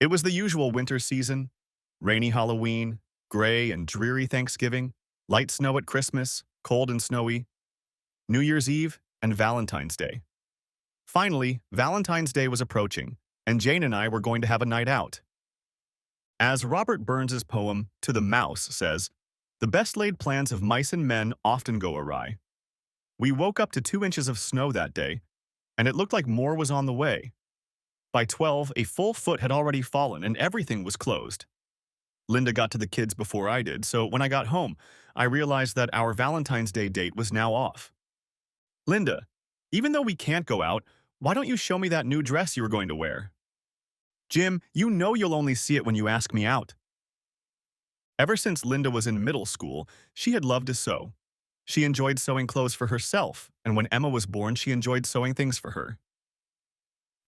It was the usual winter season: rainy Halloween, gray and dreary Thanksgiving, light snow at Christmas, cold and snowy, New Year's Eve, and Valentine's Day. Finally, Valentine's Day was approaching, and Jane and I were going to have a night out. As Robert Burns's poem To the Mouse says, the best laid plans of mice and men often go awry. We woke up to 2 inches of snow that day, and it looked like more was on the way. By 12, a full foot had already fallen and everything was closed. Linda got to the kids before I did, so when I got home, I realized that our Valentine's Day date was now off. Linda, even though we can't go out, why don't you show me that new dress you were going to wear? Jim, you know you'll only see it when you ask me out. Ever since Linda was in middle school, she had loved to sew. She enjoyed sewing clothes for herself, and when Emma was born, she enjoyed sewing things for her.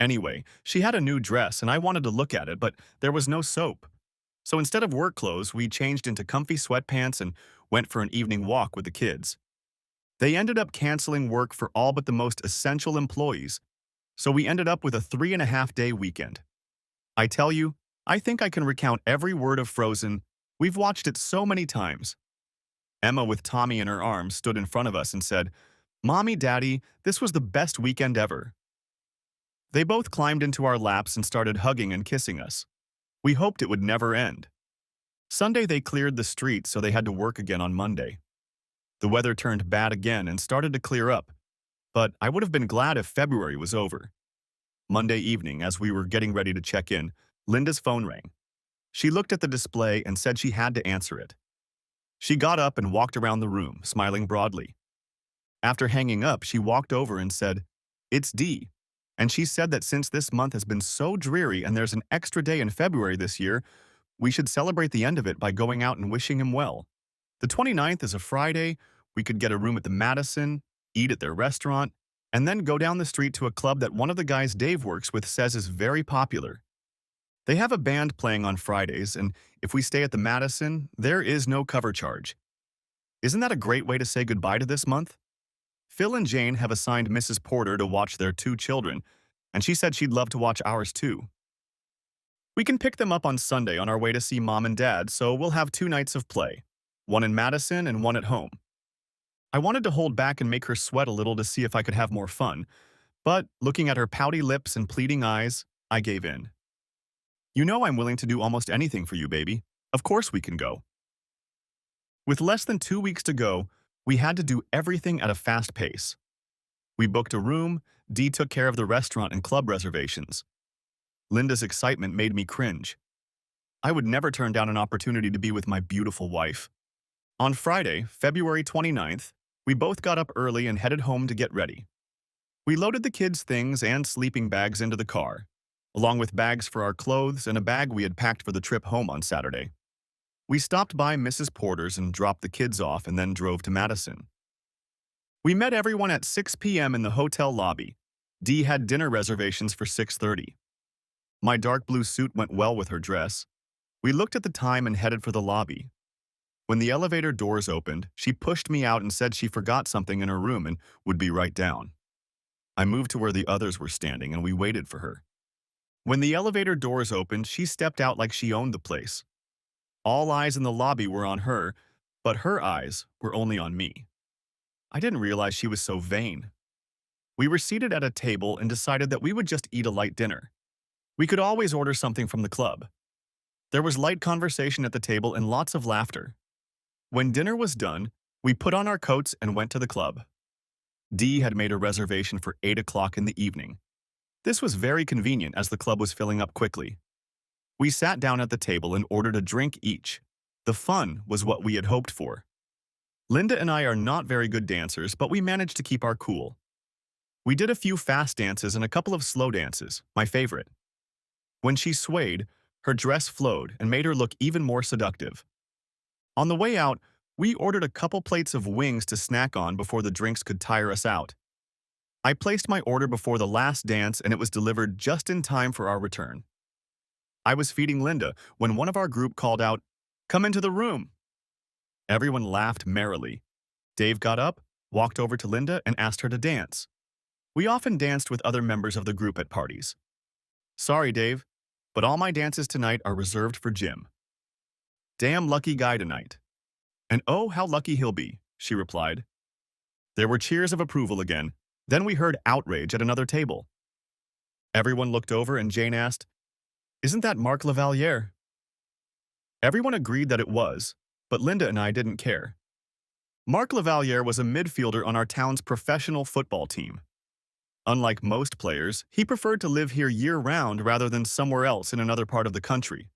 Anyway, she had a new dress and I wanted to look at it, but there was no soap. So instead of work clothes, we changed into comfy sweatpants and went for an evening walk with the kids. They ended up canceling work for all but the most essential employees, so we ended up with a 3.5-day weekend. I tell you, I think I can recount every word of Frozen. We've watched it so many times. Emma, with Tommy in her arms, stood in front of us and said, "Mommy, Daddy, this was the best weekend ever." They both climbed into our laps and started hugging and kissing us. We hoped it would never end. Sunday they cleared the streets, so they had to work again on Monday. The weather turned bad again and started to clear up, but I would have been glad if February was over. Monday evening, as we were getting ready to check in, Linda's phone rang. She looked at the display and said she had to answer it. She got up and walked around the room, smiling broadly. After hanging up, she walked over and said, "It's Dee." And she said that since this month has been so dreary and there's an extra day in February this year, we should celebrate the end of it by going out and wishing him well. The 29th is a Friday. We could get a room at the Madison, eat at their restaurant, and then go down the street to a club that one of the guys Dave works with says is very popular. They have a band playing on Fridays, and if we stay at the Madison, there is no cover charge. Isn't that a great way to say goodbye to this month? Phil and Jane have assigned Mrs. Porter to watch their 2 children, and she said she'd love to watch ours too. We can pick them up on Sunday on our way to see Mom and Dad, so we'll have 2 nights of play, one in Madison and one at home. I wanted to hold back and make her sweat a little to see if I could have more fun, but looking at her pouty lips and pleading eyes, I gave in. You know I'm willing to do almost anything for you, baby. Of course we can go. With less than 2 weeks to go, we had to do everything at a fast pace. We booked a room, Dee took care of the restaurant and club reservations. Linda's excitement made me cringe. I would never turn down an opportunity to be with my beautiful wife. On Friday, February 29th, we both got up early and headed home to get ready. We loaded the kids' things and sleeping bags into the car, along with bags for our clothes and a bag we had packed for the trip home on Saturday. We stopped by Mrs. Porter's and dropped the kids off and then drove to Madison. We met everyone at 6 p.m. in the hotel lobby. Dee had dinner reservations for 6:30. My dark blue suit went well with her dress. We looked at the time and headed for the lobby. When the elevator doors opened, she pushed me out and said she forgot something in her room and would be right down. I moved to where the others were standing and we waited for her. When the elevator doors opened, she stepped out like she owned the place. All eyes in the lobby were on her, but her eyes were only on me. I didn't realize she was so vain. We were seated at a table and decided that we would just eat a light dinner. We could always order something from the club. There was light conversation at the table and lots of laughter. When dinner was done, we put on our coats and went to the club. Dee had made a reservation for 8 o'clock in the evening. This was very convenient as the club was filling up quickly. We sat down at the table and ordered a drink each. The fun was what we had hoped for. Linda and I are not very good dancers, but we managed to keep our cool. We did a few fast dances and a couple of slow dances, my favorite. When she swayed, her dress flowed and made her look even more seductive. On the way out, we ordered a couple plates of wings to snack on before the drinks could tire us out. I placed my order before the last dance and it was delivered just in time for our return. I was feeding Linda when one of our group called out, "Come into the room." Everyone laughed merrily. Dave got up, walked over to Linda, and asked her to dance. We often danced with other members of the group at parties. "Sorry, Dave. but all my dances tonight are reserved for Jim. Damn lucky guy tonight. And oh, how lucky he'll be, she replied. There were cheers of approval again. Then we heard outrage at another table. Everyone looked over and Jane asked, "Isn't that Marc Lavaliere?" Everyone agreed that it was, but Linda and I didn't care. Marc Lavaliere was a midfielder on our town's professional football team. Unlike most players, he preferred to live here year-round rather than somewhere else in another part of the country.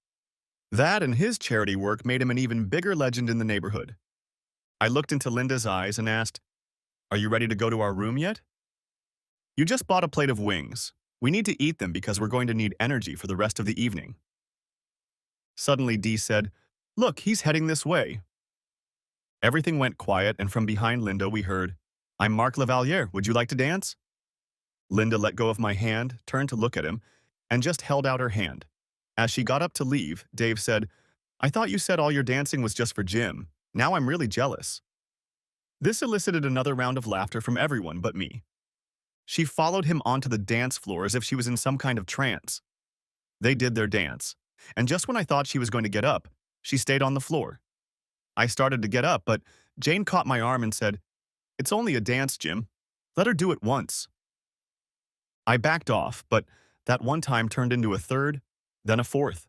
That and his charity work made him an even bigger legend in the neighborhood. I looked into Linda's eyes and asked, "Are you ready to go to our room yet?" "You just bought a plate of wings. We need to eat them because we're going to need energy for the rest of the evening." Suddenly Dee said, "Look, he's heading this way." Everything went quiet and from behind Linda we heard, "I'm Marc Lavaliere, would you like to dance?" Linda let go of my hand, turned to look at him, and just held out her hand. As she got up to leave, Dave said, "I thought you said all your dancing was just for Jim. Now I'm really jealous." This elicited another round of laughter from everyone but me. She followed him onto the dance floor as if she was in some kind of trance. They did their dance, and just when I thought she was going to get up, she stayed on the floor. I started to get up, but Jane caught my arm and said, "It's only a dance, Jim. Let her do it once." I backed off, but that one time turned into a third, then a fourth.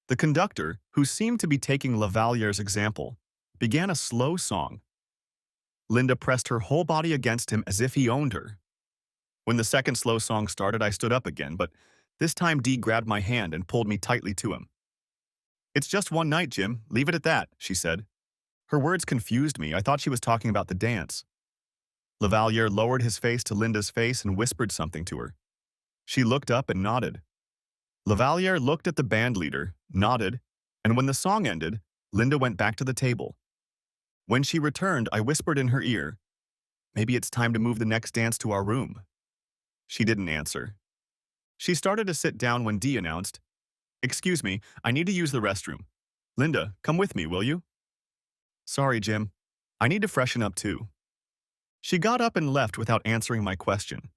The conductor, who seemed to be taking Lavaliere's example, began a slow song. Linda pressed her whole body against him as if he owned her. When the second slow song started, I stood up again, but this time Dee grabbed my hand and pulled me tightly to him. "It's just one night, Jim. Leave it at that," she said. Her words confused me. I thought she was talking about the dance. Lavaliere lowered his face to Linda's face and whispered something to her. She looked up and nodded. Lavaliere looked at the band leader, nodded, and when the song ended, Linda went back to the table. When she returned, I whispered in her ear, "Maybe it's time to move the next dance to our room." She didn't answer. She started to sit down when Dee announced, "Excuse me, I need to use the restroom. Linda, come with me, will you?" "Sorry, Jim. I need to freshen up too." She got up and left without answering my question.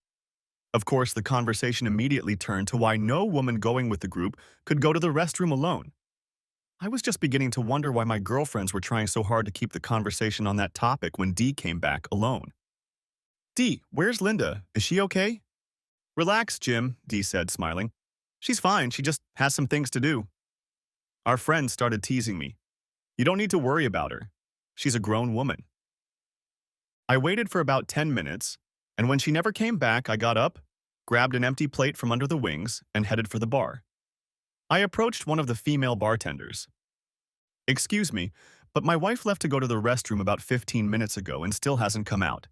Of course, the conversation immediately turned to why no woman going with the group could go to the restroom alone. I was just beginning to wonder why my girlfriends were trying so hard to keep the conversation on that topic when Dee came back alone. "Dee, where's Linda? Is she okay?" "Relax, Jim," Dee said, smiling. "She's fine, she just has some things to do." Our friends started teasing me. "You don't need to worry about her. She's a grown woman." I waited for about 10 minutes, and when she never came back, I got up, grabbed an empty plate from under the wings, and headed for the bar. I approached one of the female bartenders. "Excuse me, but my wife left to go to the restroom about 15 minutes ago and still hasn't come out.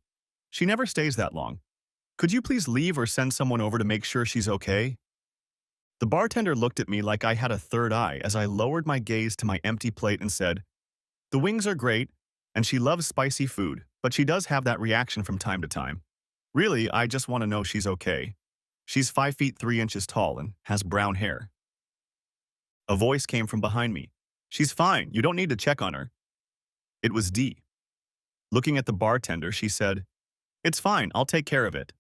She never stays that long. Could you please leave or send someone over to make sure she's okay?" The bartender looked at me like I had a third eye as I lowered my gaze to my empty plate and said, "The wings are great, and she loves spicy food, but she does have that reaction from time to time. Really, I just want to know she's okay. She's 5 feet 3 inches tall and has brown hair." A voice came from behind me. "She's fine, you don't need to check on her." It was Dee. Looking at the bartender, she said, "It's fine, I'll take care of it."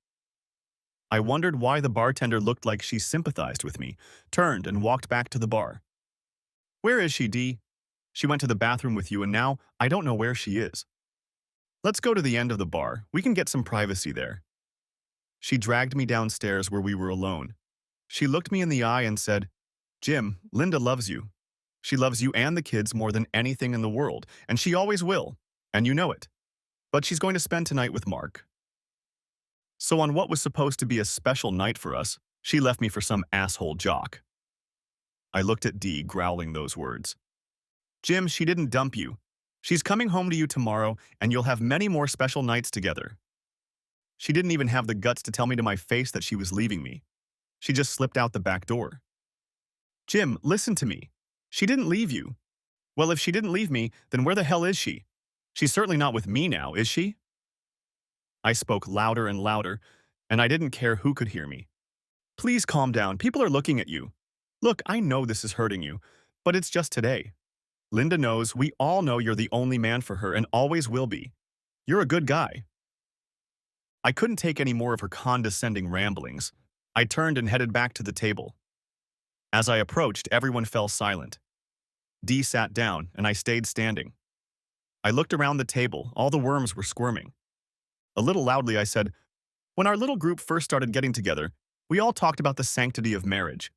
I wondered why the bartender looked like she sympathized with me, turned and walked back to the bar. "Where is she, Dee? She went to the bathroom with you and now I don't know where she is." "Let's go to the end of the bar. We can get some privacy there." She dragged me downstairs where we were alone. She looked me in the eye and said, "Jim, Linda loves you. She loves you and the kids more than anything in the world, and she always will, and you know it. But she's going to spend tonight with Marc." So on what was supposed to be a special night for us, she left me for some asshole jock. I looked at Dee, growling those words. "Jim, she didn't dump you. She's coming home to you tomorrow, and you'll have many more special nights together." She didn't even have the guts to tell me to my face that she was leaving me. She just slipped out the back door. "Jim, listen to me. She didn't leave you." "Well, if she didn't leave me, then where the hell is she? She's certainly not with me now, is she?" I spoke louder and louder, and I didn't care who could hear me. "Please calm down. People are looking at you. Look, I know this is hurting you, but it's just today. Linda knows, we all know you're the only man for her and always will be. You're a good guy." I couldn't take any more of her condescending ramblings. I turned and headed back to the table. As I approached, everyone fell silent. Dee sat down, and I stayed standing. I looked around the table. All the worms were squirming. A little loudly, I said, "When our little group first started getting together, we all talked about the sanctity of marriage.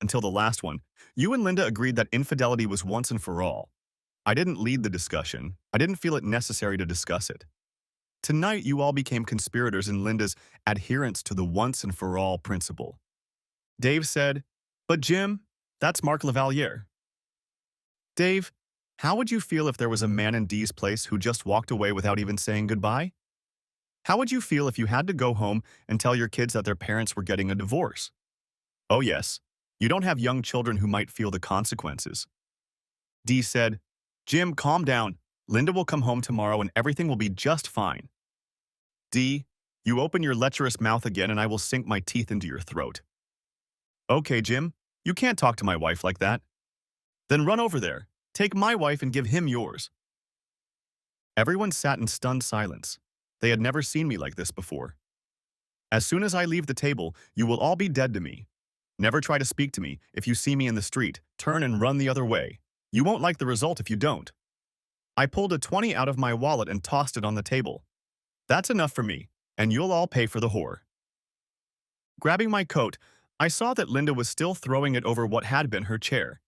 Until the last one, you and Linda agreed that infidelity was once and for all. I didn't lead the discussion. I didn't feel it necessary to discuss it. Tonight, you all became conspirators in Linda's adherence to the once and for all principle." Dave said, "But Jim, that's Mark Lavaliere." Dave, how would you feel if there was a man in Dee's place who just walked away without even saying goodbye? How would you feel if you had to go home and tell your kids that their parents were getting a divorce? Oh yes, you don't have young children who might feel the consequences. Dee said, "Jim, calm down. Linda will come home tomorrow and everything will be just fine." Dee, you open your lecherous mouth again and I will sink my teeth into your throat. Okay, Jim, you can't talk to my wife like that. Then run over there. Take my wife and give him yours. Everyone sat in stunned silence. They had never seen me like this before. As soon as I leave the table, you will all be dead to me. Never try to speak to me. If you see me in the street, turn and run the other way. You won't like the result if you don't. I pulled a 20 out of my wallet and tossed it on the table. That's enough for me, and you'll all pay for the whore. Grabbing my coat, I saw that Linda was still throwing it over what had been her chair.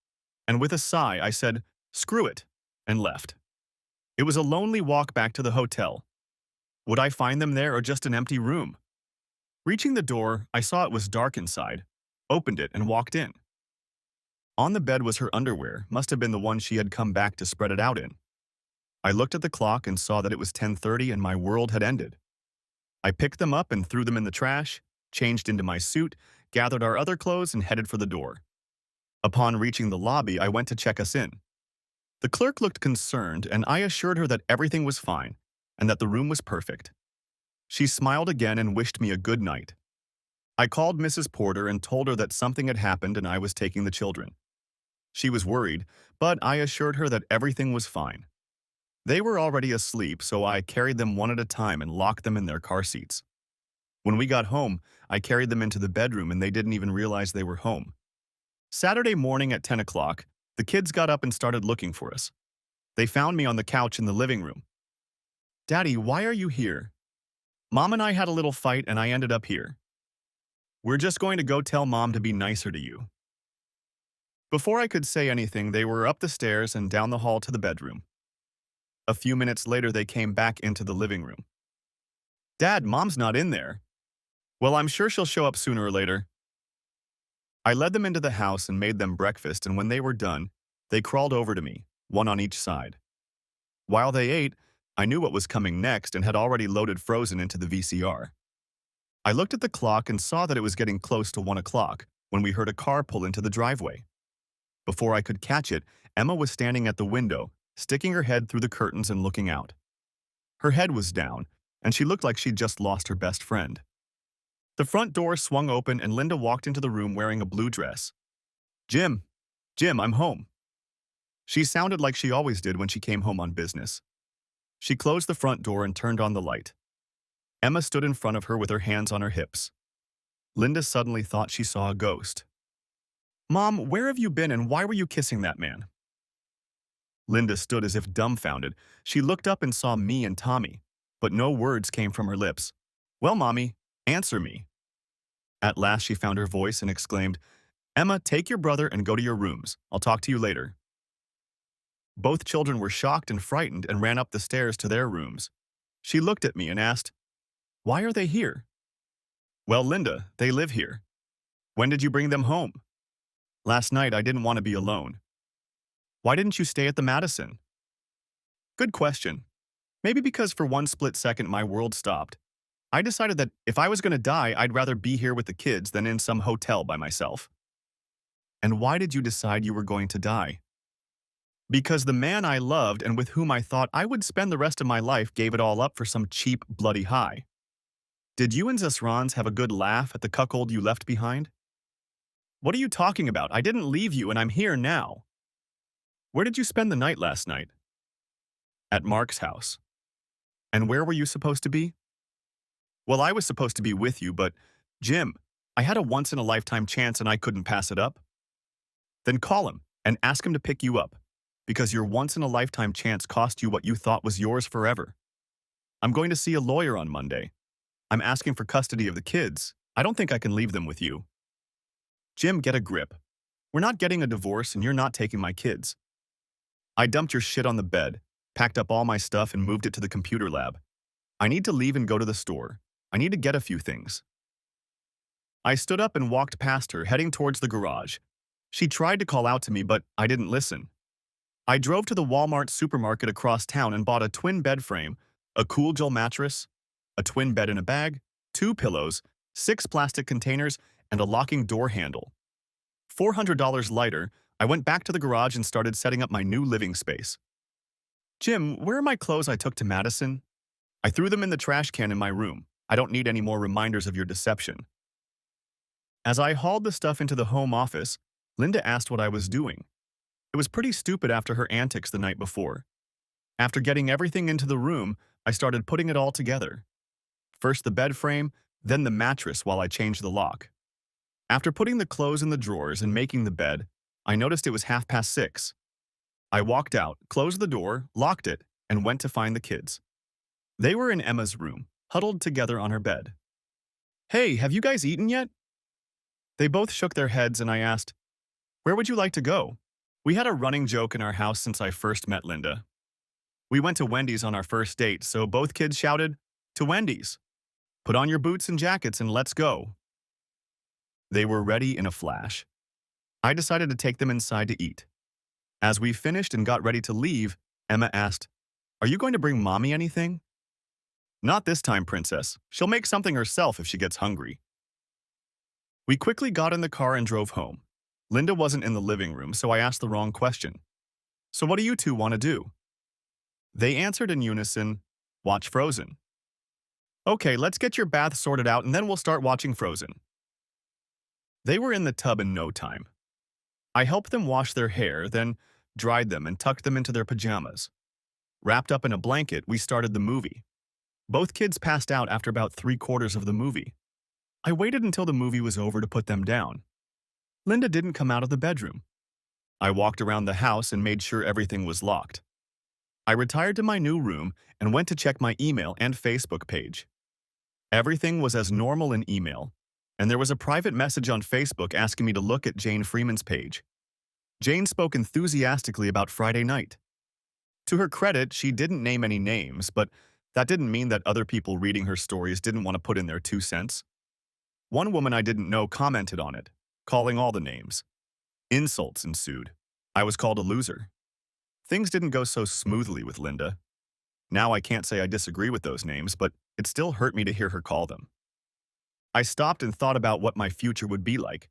And with a sigh, I said, "Screw it," and left. It was a lonely walk back to the hotel. Would I find them there or just an empty room? Reaching the door, I saw it was dark inside, opened it, and walked in. On the bed was her underwear, must have been the one she had come back to spread it out in. I looked at the clock and saw that it was 10:30 and my world had ended. I picked them up and threw them in the trash, changed into my suit, gathered our other clothes, and headed for the door. Upon reaching the lobby, I went to check us in. The clerk looked concerned, and I assured her that everything was fine and that the room was perfect. She smiled again and wished me a good night. I called Mrs. Porter and told her that something had happened and I was taking the children. She was worried, but I assured her that everything was fine. They were already asleep, so I carried them one at a time and locked them in their car seats. When we got home, I carried them into the bedroom and they didn't even realize they were home. Saturday morning at 10 o'clock, the kids got up and started looking for us. They found me on the couch in the living room. "Daddy, why are you here?" "Mom and I had a little fight and I ended up here." "We're just going to go tell Mom to be nicer to you." Before I could say anything, they were up the stairs and down the hall to the bedroom. A few minutes later, they came back into the living room. "Dad, Mom's not in there." "Well, I'm sure she'll show up sooner or later." I led them into the house and made them breakfast, and when they were done, they crawled over to me, one on each side. While they ate, I knew what was coming next and had already loaded Frozen into the VCR. I looked at the clock and saw that it was getting close to 1 o'clock when we heard a car pull into the driveway. Before I could catch it, Emma was standing at the window, sticking her head through the curtains and looking out. Her head was down, and she looked like she'd just lost her best friend. The front door swung open and Linda walked into the room wearing a blue dress. Jim, I'm home." She sounded like she always did when she came home on business. She closed the front door and turned on the light. Emma stood in front of her with her hands on her hips. Linda suddenly thought she saw a ghost. "Mom, where have you been and why were you kissing that man?" Linda stood as if dumbfounded. She looked up and saw me and Tommy, but no words came from her lips. "Well, Mommy, answer me." At last she found her voice and exclaimed, "Emma, take your brother and go to your rooms. I'll talk to you later." Both children were shocked and frightened and ran up the stairs to their rooms. She looked at me and asked, "Why are they here?" "Well, Linda, they live here." "When did you bring them home?" "Last night. I didn't want to be alone." "Why didn't you stay at the Madison?" "Good question. Maybe because for one split second my world stopped. I decided that if I was going to die, I'd rather be here with the kids than in some hotel by myself." "And why did you decide you were going to die?" "Because the man I loved and with whom I thought I would spend the rest of my life gave it all up for some cheap, bloody high." "Did you and Zasrans have a good laugh at the cuckold you left behind?" "What are you talking about? I didn't leave you and I'm here now." "Where did you spend the night last night?" "At Mark's house." "And where were you supposed to be?" "Well, I was supposed to be with you, but, Jim, I had a once-in-a-lifetime chance and I couldn't pass it up. Then call him and ask him to pick you up, because your once-in-a-lifetime chance cost you what you thought was yours forever. I'm going to see a lawyer on Monday. I'm asking for custody of the kids. I don't think I can leave them with you. Jim, get a grip. We're not getting a divorce and you're not taking my kids. I dumped your shit on the bed, packed up all my stuff and moved it to the computer lab. I need to leave and go to the store. I need to get a few things. I stood up and walked past her, heading towards the garage. She tried to call out to me, but I didn't listen. I drove to the Walmart supermarket across town and bought a twin bed frame, a cool gel mattress, a twin bed in a bag, 2 pillows, 6 plastic containers, and a locking door handle. $400 lighter, I went back to the garage and started setting up my new living space. Jim, where are my clothes I took to Madison? I threw them in the trash can in my room. I don't need any more reminders of your deception. As I hauled the stuff into the home office, Linda asked what I was doing. It was pretty stupid after her antics the night before. After getting everything into the room, I started putting it all together. First the bed frame, then the mattress while I changed the lock. After putting the clothes in the drawers and making the bed, I noticed it was 6:30. I walked out, closed the door, locked it, and went to find the kids. They were in Emma's room, huddled together on her bed. Hey, have you guys eaten yet? They both shook their heads and I asked, where would you like to go? We had a running joke in our house since I first met Linda. We went to Wendy's on our first date, so both kids shouted, to Wendy's. Put on your boots and jackets and let's go. They were ready in a flash. I decided to take them inside to eat. As we finished and got ready to leave, Emma asked, are you going to bring Mommy anything? Not this time, Princess. She'll make something herself if she gets hungry. We quickly got in the car and drove home. Linda wasn't in the living room, so I asked the wrong question. So what do you two want to do? They answered in unison, watch Frozen. Okay, let's get your bath sorted out and then we'll start watching Frozen. They were in the tub in no time. I helped them wash their hair, then dried them and tucked them into their pajamas. Wrapped up in a blanket, we started the movie. Both kids passed out after about 3/4 of the movie. I waited until the movie was over to put them down. Linda didn't come out of the bedroom. I walked around the house and made sure everything was locked. I retired to my new room and went to check my email and Facebook page. Everything was as normal in email, and there was a private message on Facebook asking me to look at Jane Freeman's page. Jane spoke enthusiastically about Friday night. To her credit, she didn't name any names, but that didn't mean that other people reading her stories didn't want to put in their 2 cents. One woman I didn't know commented on it, calling all the names. Insults ensued. I was called a loser. Things didn't go so smoothly with Linda. Now I can't say I disagree with those names, but it still hurt me to hear her call them. I stopped and thought about what my future would be like.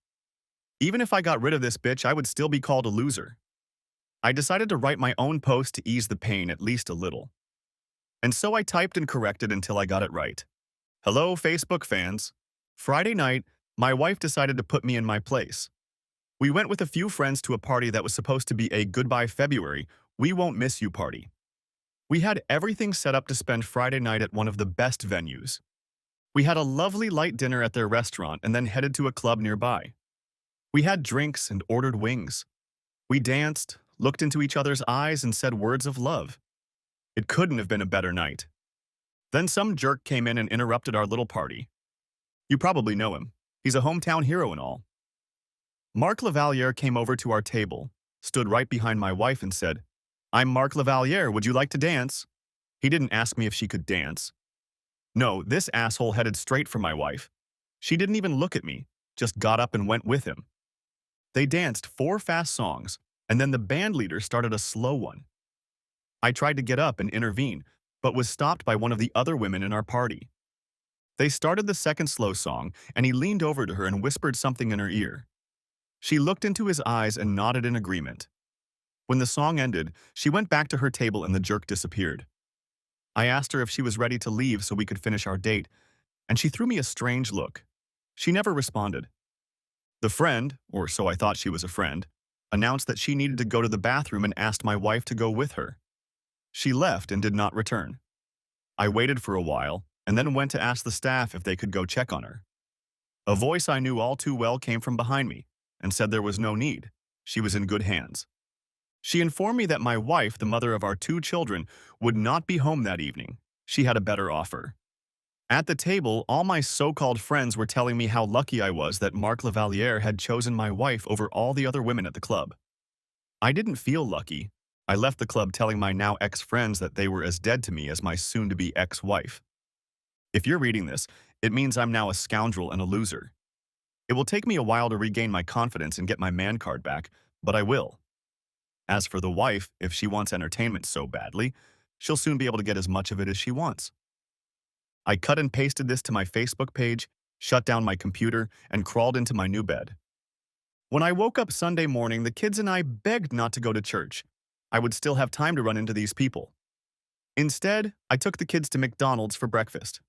Even if I got rid of this bitch, I would still be called a loser. I decided to write my own post to ease the pain at least a little. And so I typed and corrected until I got it right. Hello, Facebook fans. Friday night, my wife decided to put me in my place. We went with a few friends to a party that was supposed to be a Goodbye February, We Won't Miss You party. We had everything set up to spend Friday night at one of the best venues. We had a lovely light dinner at their restaurant and then headed to a club nearby. We had drinks and ordered wings. We danced, looked into each other's eyes, and said words of love. It couldn't have been a better night. Then some jerk came in and interrupted our little party. You probably know him. He's a hometown hero and all. Mark Lavalier came over to our table, stood right behind my wife and said, I'm Mark Lavalier, would you like to dance? He didn't ask me if she could dance. No, this asshole headed straight for my wife. She didn't even look at me, just got up and went with him. They danced 4 fast songs, and then the band leader started a slow one. I tried to get up and intervene, but was stopped by one of the other women in our party. They started the second slow song, and he leaned over to her and whispered something in her ear. She looked into his eyes and nodded in agreement. When the song ended, she went back to her table and the jerk disappeared. I asked her if she was ready to leave so we could finish our date, and she threw me a strange look. She never responded. The friend, or so I thought she was a friend, announced that she needed to go to the bathroom and asked my wife to go with her. She left and did not return. I waited for a while and then went to ask the staff if they could go check on her. A voice I knew all too well came from behind me and said there was no need. she was in good hands. She informed me that my wife, the mother of our two children, would not be home that evening. She had a better offer. At the table, all my so-called friends were telling me how lucky I was that Marc Lavalier had chosen my wife over all the other women at the club. I didn't feel lucky. I left the club telling my now ex-friends that they were as dead to me as my soon-to-be ex-wife. If you're reading this, it means I'm now a scoundrel and a loser. It will take me a while to regain my confidence and get my man card back, but I will. As for the wife, if she wants entertainment so badly, she'll soon be able to get as much of it as she wants. I cut and pasted this to my Facebook page, shut down my computer, and crawled into my new bed. When I woke up Sunday morning, the kids and I begged not to go to church. I would still have time to run into these people. Instead, I took the kids to McDonald's for breakfast.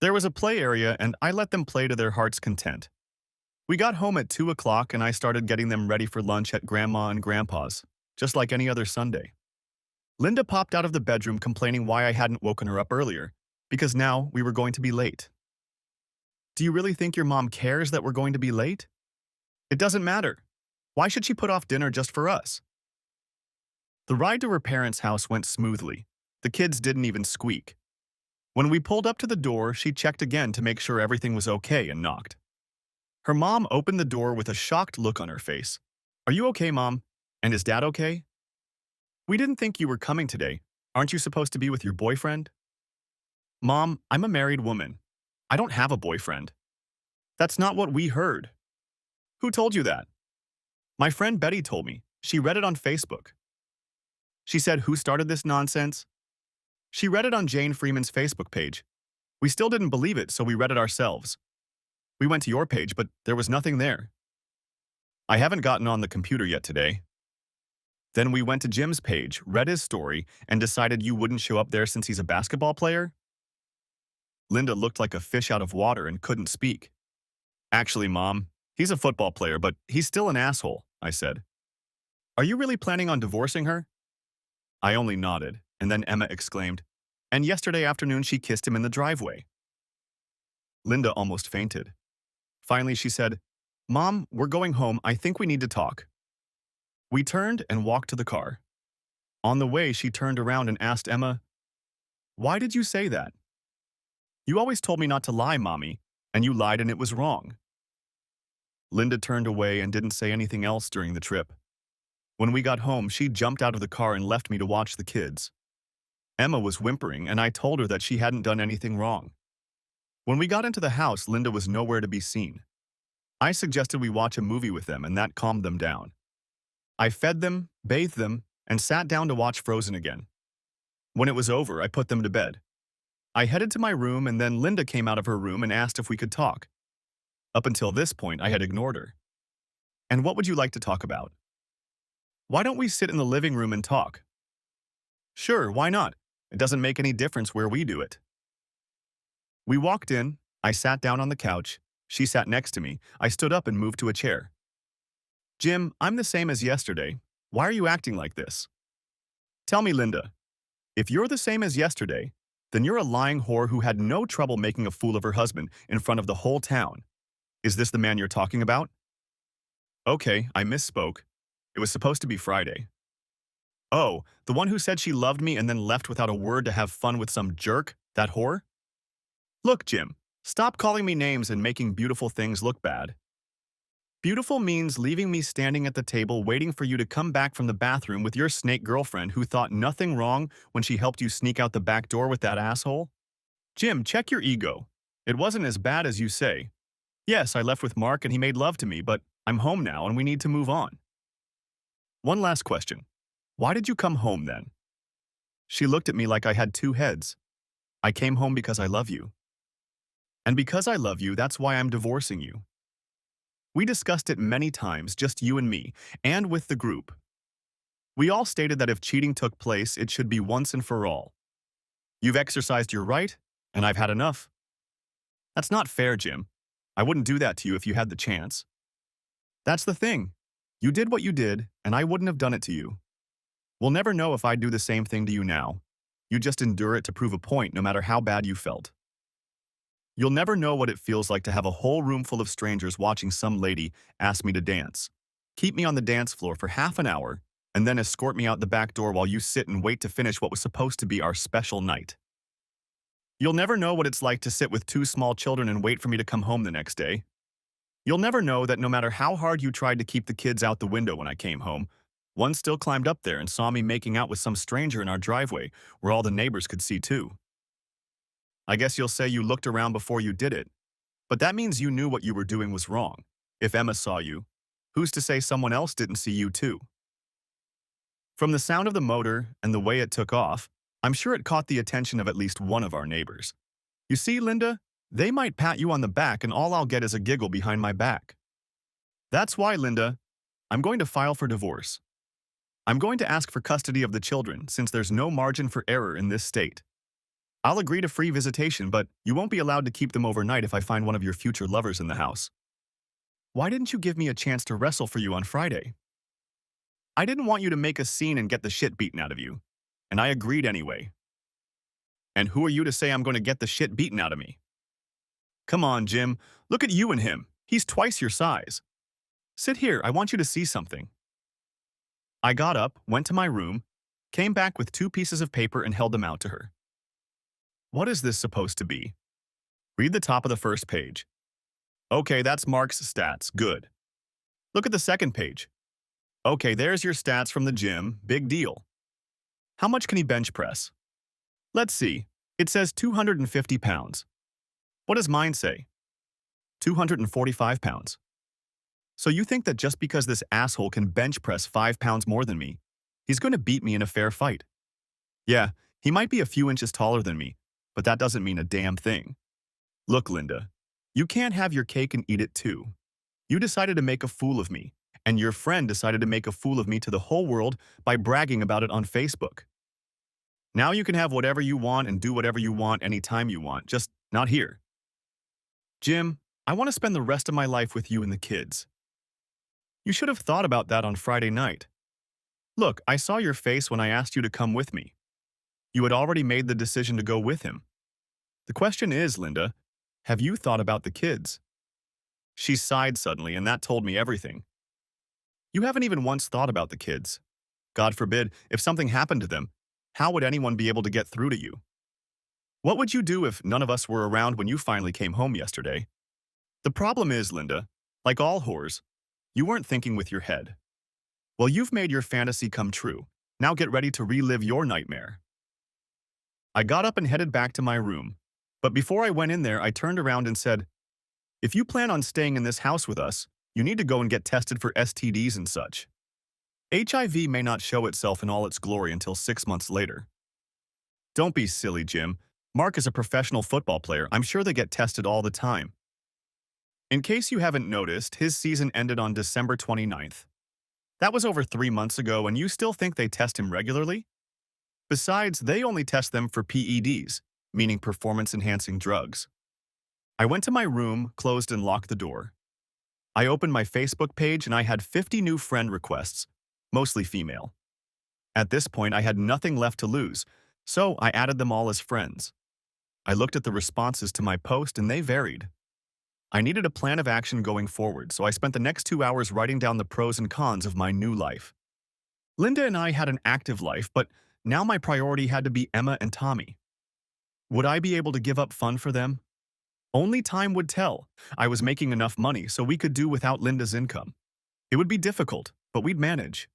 There was a play area, and I let them play to their heart's content. We got home at 2 o'clock, and I started getting them ready for lunch at Grandma and Grandpa's, just like any other Sunday. Linda popped out of the bedroom complaining why I hadn't woken her up earlier, because now we were going to be late. Do you really think your mom cares that we're going to be late? It doesn't matter. Why should she put off dinner just for us? The ride to her parents' house went smoothly. The kids didn't even squeak. When we pulled up to the door, she checked again to make sure everything was okay and knocked. Her mom opened the door with a shocked look on her face. "Are you okay, Mom? And is Dad okay? We didn't think you were coming today. Aren't you supposed to be with your boyfriend?" "Mom, I'm a married woman. I don't have a boyfriend." "That's not what we heard." "Who told you that?" "My friend Betty told me. She read it on Facebook." She said, "Who started this nonsense?" "She read it on Jane Freeman's Facebook page. We still didn't believe it, so we read it ourselves. We went to your page, but there was nothing there." "I haven't gotten on the computer yet today." "Then we went to Jim's page, read his story, and decided you wouldn't show up there since he's a basketball player?" Linda looked like a fish out of water and couldn't speak. "Actually, Mom, he's a football player, but he's still an asshole," I said. "Are you really planning on divorcing her?" I only nodded, and then Emma exclaimed, "And yesterday afternoon she kissed him in the driveway." Linda almost fainted. Finally, she said, "Mom, we're going home. I think we need to talk." We turned and walked to the car. On the way, she turned around and asked Emma, "Why did you say that?" "You always told me not to lie, Mommy, and you lied and it was wrong." Linda turned away and didn't say anything else during the trip. When we got home, she jumped out of the car and left me to watch the kids. Emma was whimpering, and I told her that she hadn't done anything wrong. When we got into the house, Linda was nowhere to be seen. I suggested we watch a movie with them, and that calmed them down. I fed them, bathed them, and sat down to watch Frozen again. When it was over, I put them to bed. I headed to my room, and then Linda came out of her room and asked if we could talk. Up until this point, I had ignored her. "And what would you like to talk about?" "Why don't we sit in the living room and talk?" "Sure, why not? It doesn't make any difference where we do it." We walked in. I sat down on the couch. She sat next to me. I stood up and moved to a chair. "Jim, I'm the same as yesterday. Why are you acting like this?" "Tell me, Linda. If you're the same as yesterday, then you're a lying whore who had no trouble making a fool of her husband in front of the whole town. Is this the man you're talking about?" "Okay, I misspoke. It was supposed to be Friday." "Oh, the one who said she loved me and then left without a word to have fun with some jerk, that whore?" "Look, Jim, stop calling me names and making beautiful things look bad. Beautiful means leaving me standing at the table waiting for you to come back from the bathroom with your snake girlfriend who thought nothing wrong when she helped you sneak out the back door with that asshole? Jim, check your ego. It wasn't as bad as you say. Yes, I left with Mark and he made love to me, but I'm home now and we need to move on." "One last question. Why did you come home then?" She looked at me like I had two heads. "I came home because I love you. And because I love you, that's why I'm divorcing you. We discussed it many times, just you and me, and with the group. We all stated that if cheating took place, it should be once and for all. You've exercised your right, and I've had enough. That's not fair, Jim. I wouldn't do that to you if you had the chance. That's the thing. You did what you did, and I wouldn't have done it to you. We'll never know if I'd do the same thing to you now. You just endure it to prove a point no matter how bad you felt. You'll never know what it feels like to have a whole room full of strangers watching some lady ask me to dance. keep me on the dance floor for half an hour, and then escort me out the back door while you sit and wait to finish what was supposed to be our special night. You'll never know what it's like to sit with two small children and wait for me to come home the next day. You'll never know that no matter how hard you tried to keep the kids out the window when I came home, one still climbed up there and saw me making out with some stranger in our driveway where all the neighbors could see too. I guess you'll say you looked around before you did it, but that means you knew what you were doing was wrong. If Emma saw you, who's to say someone else didn't see you too? From the sound of the motor and the way it took off, I'm sure it caught the attention of at least one of our neighbors. You see, Linda, they might pat you on the back and all I'll get is a giggle behind my back. That's why, Linda, I'm going to file for divorce. I'm going to ask for custody of the children since there's no margin for error in this state. I'll agree to free visitation, but you won't be allowed to keep them overnight if I find one of your future lovers in the house. Why didn't you give me a chance to wrestle for you on Friday? I didn't want you to make a scene and get the shit beaten out of you, and I agreed anyway. And who are you to say I'm going to get the shit beaten out of me? Come on, Jim, look at you and him. He's twice your size. Sit here, I want you to see something. I got up, went to my room, came back with 2 pieces of paper and held them out to her. What is this supposed to be? Read the top of the first page. Okay, that's Mark's stats, good. Look at the second page. Okay, there's your stats from the gym, big deal. How much can he bench press? Let's see, it says 250 pounds. What does mine say? 245 pounds. So you think that just because this asshole can bench press 5 pounds more than me, he's going to beat me in a fair fight? Yeah, he might be a few inches taller than me, but that doesn't mean a damn thing. Look, Linda, you can't have your cake and eat it too. You decided to make a fool of me, and your friend decided to make a fool of me to the whole world by bragging about it on Facebook. Now you can have whatever you want and do whatever you want anytime you want, just not here. Jim, I want to spend the rest of my life with you and the kids. You should have thought about that on Friday night. Look, I saw your face when I asked you to come with me. You had already made the decision to go with him. The question is, Linda, have you thought about the kids? She sighed suddenly, and that told me everything. You haven't even once thought about the kids. God forbid, if something happened to them, how would anyone be able to get through to you? What would you do if none of us were around when you finally came home yesterday? The problem is, Linda, like all whores, you weren't thinking with your head. Well, you've made your fantasy come true. Now get ready to relive your nightmare. I got up and headed back to my room, but before I went in there, I turned around and said, if you plan on staying in this house with us, you need to go and get tested for STDs and such. HIV may not show itself in all its glory until 6 months later. Don't be silly, Jim. Mark is a professional football player. I'm sure they get tested all the time. In case you haven't noticed, his season ended on December 29th. That was over 3 months ago, and you still think they test him regularly? Besides, they only test them for PEDs, meaning performance-enhancing drugs. I went to my room, closed and locked the door. I opened my Facebook page and I had 50 new friend requests, mostly female. At this point, I had nothing left to lose, so I added them all as friends. I looked at the responses to my post and they varied. I needed a plan of action going forward, so I spent the next 2 hours writing down the pros and cons of my new life. Linda and I had an active life, but now my priority had to be Emma and Tommy. Would I be able to give up fun for them? Only time would tell. I was making enough money so we could do without Linda's income. It would be difficult, but we'd manage.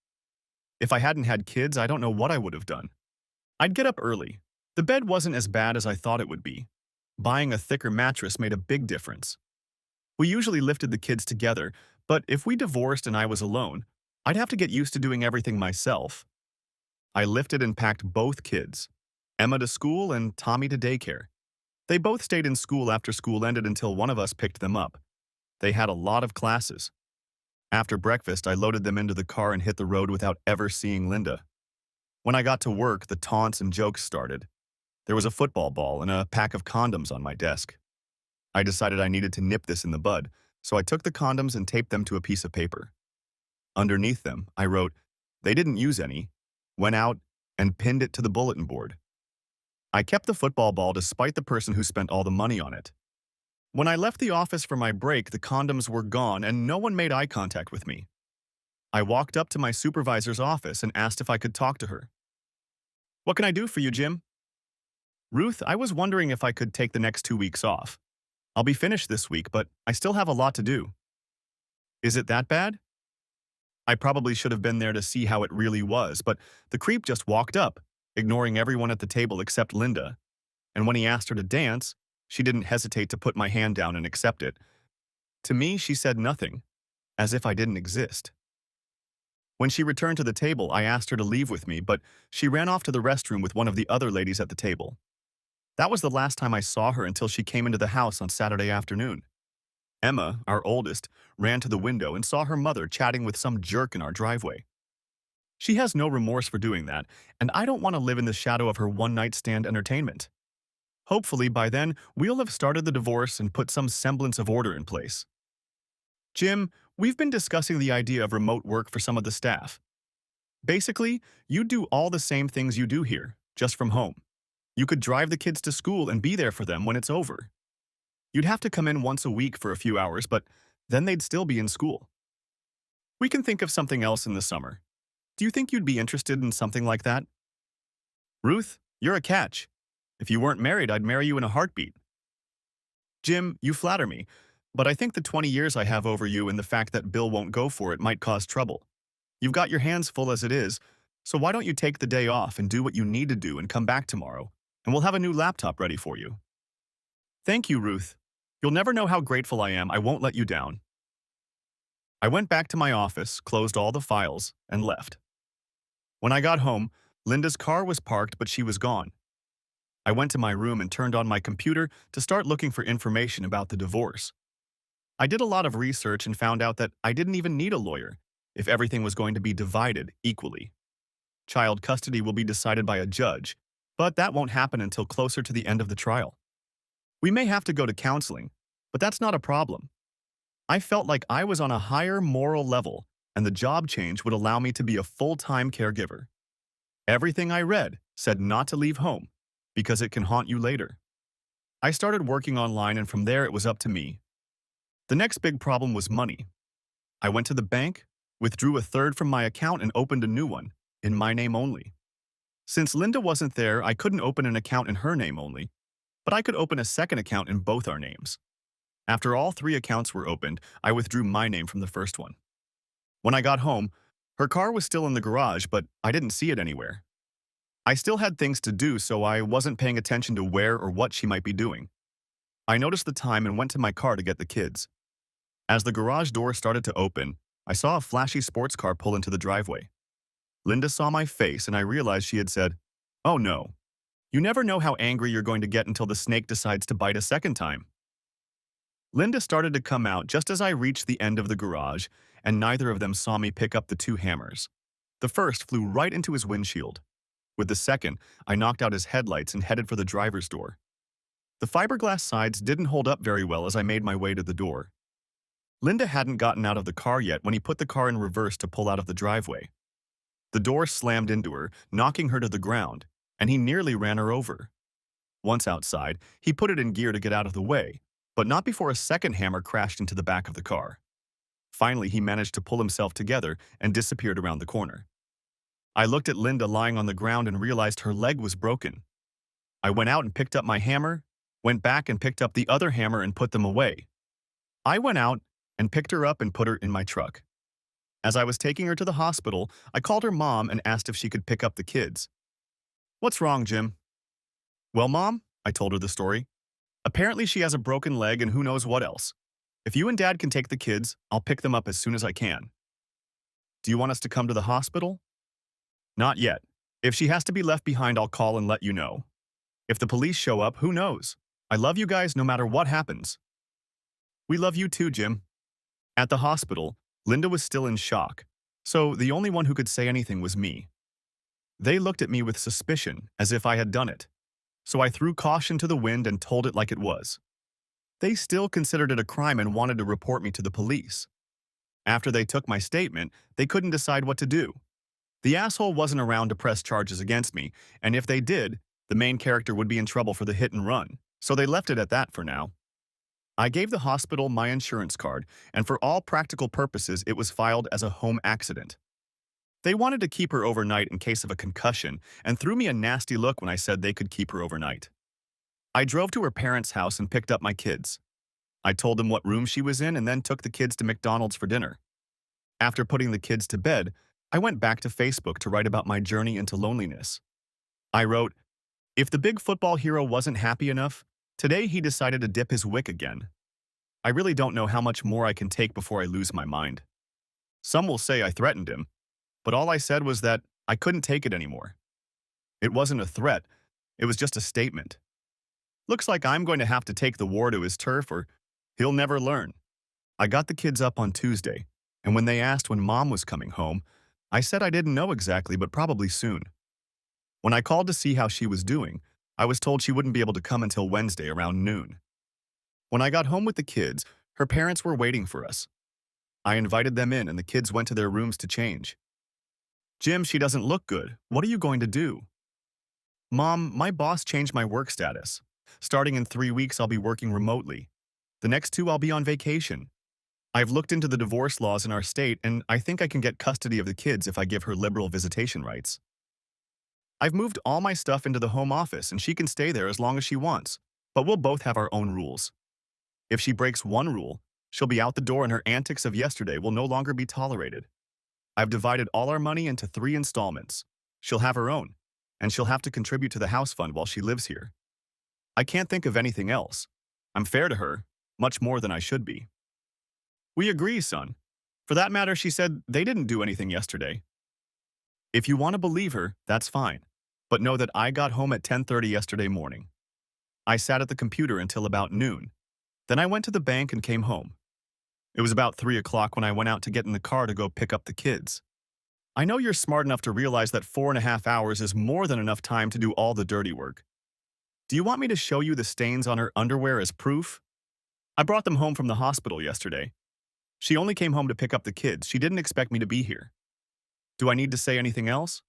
If I hadn't had kids, I don't know what I would have done. I'd get up early. The bed wasn't as bad as I thought it would be. Buying a thicker mattress made a big difference. We usually lifted the kids together, but if we divorced and I was alone, I'd have to get used to doing everything myself. I lifted and packed both kids, Emma to school and Tommy to daycare. They both stayed in school after school ended until one of us picked them up. They had a lot of classes. After breakfast, I loaded them into the car and hit the road without ever seeing Linda. When I got to work, the taunts and jokes started. There was a football ball and a pack of condoms on my desk. I decided I needed to nip this in the bud, so I took the condoms and taped them to a piece of paper. Underneath them, I wrote, "They didn't use any," went out, and pinned it to the bulletin board. I kept the football ball despite the person who spent all the money on it. When I left the office for my break, the condoms were gone and no one made eye contact with me. I walked up to my supervisor's office and asked if I could talk to her. "What can I do for you, Jim?" "Ruth, I was wondering if I could take the next 2 weeks off. I'll be finished this week, but I still have a lot to do." "Is it that bad?" I probably should have been there to see how it really was, but the creep just walked up, ignoring everyone at the table except Linda. And when he asked her to dance, she didn't hesitate to put my hand down and accept it. To me, she said nothing, as if I didn't exist. When she returned to the table, I asked her to leave with me, but she ran off to the restroom with one of the other ladies at the table. That was the last time I saw her until she came into the house on Saturday afternoon. Emma, our oldest, ran to the window and saw her mother chatting with some jerk in our driveway. She has no remorse for doing that, and I don't want to live in the shadow of her one-night stand entertainment. Hopefully, by then, we'll have started the divorce and put some semblance of order in place. Jim, we've been discussing the idea of remote work for some of the staff. Basically, you do all the same things you do here, just from home. You could drive the kids to school and be there for them when it's over. You'd have to come in once a week for a few hours, but then they'd still be in school. We can think of something else in the summer. Do you think you'd be interested in something like that? Ruth, you're a catch. If you weren't married, I'd marry you in a heartbeat. Jim, you flatter me, but I think the 20 years I have over you and the fact that Bill won't go for it might cause trouble. You've got your hands full as it is, so why don't you take the day off and do what you need to do and come back tomorrow, and we'll have a new laptop ready for you. Thank you, Ruth. You'll never know how grateful I am. I won't let you down. I went back to my office, closed all the files, and left. When I got home, Linda's car was parked, but she was gone. I went to my room and turned on my computer to start looking for information about the divorce. I did a lot of research and found out that I didn't even need a lawyer if everything was going to be divided equally. Child custody will be decided by a judge, but that won't happen until closer to the end of the trial. We may have to go to counseling, but that's not a problem. I felt like I was on a higher moral level, and the job change would allow me to be a full-time caregiver. Everything I read said not to leave home, because it can haunt you later. I started working online, and from there it was up to me. The next big problem was money. I went to the bank, withdrew a third from my account, and opened a new one, in my name only. Since Linda wasn't there, I couldn't open an account in her name only, but I could open a second account in both our names. After all 3 accounts were opened, I withdrew my name from the first one. When I got home, her car was still in the garage, but I didn't see it anywhere. I still had things to do, so I wasn't paying attention to where or what she might be doing. I noticed the time and went to my car to get the kids. As the garage door started to open, I saw a flashy sports car pull into the driveway. Linda saw my face, and I realized she had said, "Oh no. You never know how angry you're going to get until the snake decides to bite a second time." Linda started to come out just as I reached the end of the garage, and neither of them saw me pick up the 2 hammers. The first flew right into his windshield. With the second, I knocked out his headlights and headed for the driver's door. The fiberglass sides didn't hold up very well as I made my way to the door. Linda hadn't gotten out of the car yet when he put the car in reverse to pull out of the driveway. The door slammed into her, knocking her to the ground, and he nearly ran her over. Once outside, he put it in gear to get out of the way, but not before a second hammer crashed into the back of the car. Finally, he managed to pull himself together and disappeared around the corner. I looked at Linda lying on the ground and realized her leg was broken. I went out and picked up my hammer, went back and picked up the other hammer and put them away. I went out and picked her up and put her in my truck. As I was taking her to the hospital, I called her mom and asked if she could pick up the kids. "What's wrong, Jim?" "Well, Mom," I told her the story. "Apparently she has a broken leg and who knows what else. If you and Dad can take the kids, I'll pick them up as soon as I can." "Do you want us to come to the hospital?" "Not yet. If she has to be left behind, I'll call and let you know. If the police show up, who knows? I love you guys no matter what happens." "We love you too, Jim." At the hospital, Linda was still in shock, so the only one who could say anything was me. They looked at me with suspicion, as if I had done it, so I threw caution to the wind and told it like it was. They still considered it a crime and wanted to report me to the police. After they took my statement, they couldn't decide what to do. The asshole wasn't around to press charges against me, and if they did, the main character would be in trouble for the hit and run, so they left it at that for now. I gave the hospital my insurance card, and for all practical purposes, it was filed as a home accident. They wanted to keep her overnight in case of a concussion and threw me a nasty look when I said they could keep her overnight. I drove to her parents' house and picked up my kids. I told them what room she was in and then took the kids to McDonald's for dinner. After putting the kids to bed, I went back to Facebook to write about my journey into loneliness. I wrote, "If the big football hero wasn't happy enough, today he decided to dip his wick again. I really don't know how much more I can take before I lose my mind." Some will say I threatened him, but all I said was that I couldn't take it anymore. It wasn't a threat, it was just a statement. Looks like I'm going to have to take the war to his turf or he'll never learn. I got the kids up on Tuesday, and when they asked when Mom was coming home, I said I didn't know exactly, but probably soon. When I called to see how she was doing, I was told she wouldn't be able to come until Wednesday around noon. When I got home with the kids, her parents were waiting for us. I invited them in and the kids went to their rooms to change. "Jim, she doesn't look good. What are you going to do?" "Mom, my boss changed my work status. Starting in 3 weeks, I'll be working remotely. The next 2, I'll be on vacation. I've looked into the divorce laws in our state, and I think I can get custody of the kids if I give her liberal visitation rights. I've moved all my stuff into the home office, and she can stay there as long as she wants, but we'll both have our own rules. If she breaks one rule, she'll be out the door and her antics of yesterday will no longer be tolerated. I've divided all our money into 3 installments. She'll have her own, and she'll have to contribute to the house fund while she lives here. I can't think of anything else. I'm fair to her, much more than I should be." "We agree, son. For that matter, she said they didn't do anything yesterday." "If you want to believe her, that's fine. But know that I got home at 10:30 yesterday morning. I sat at the computer until about noon. Then I went to the bank and came home. It was about 3 o'clock when I went out to get in the car to go pick up the kids. I know you're smart enough to realize that 4.5 hours is more than enough time to do all the dirty work. Do you want me to show you the stains on her underwear as proof? I brought them home from the hospital yesterday. She only came home to pick up the kids. She didn't expect me to be here. Do I need to say anything else?"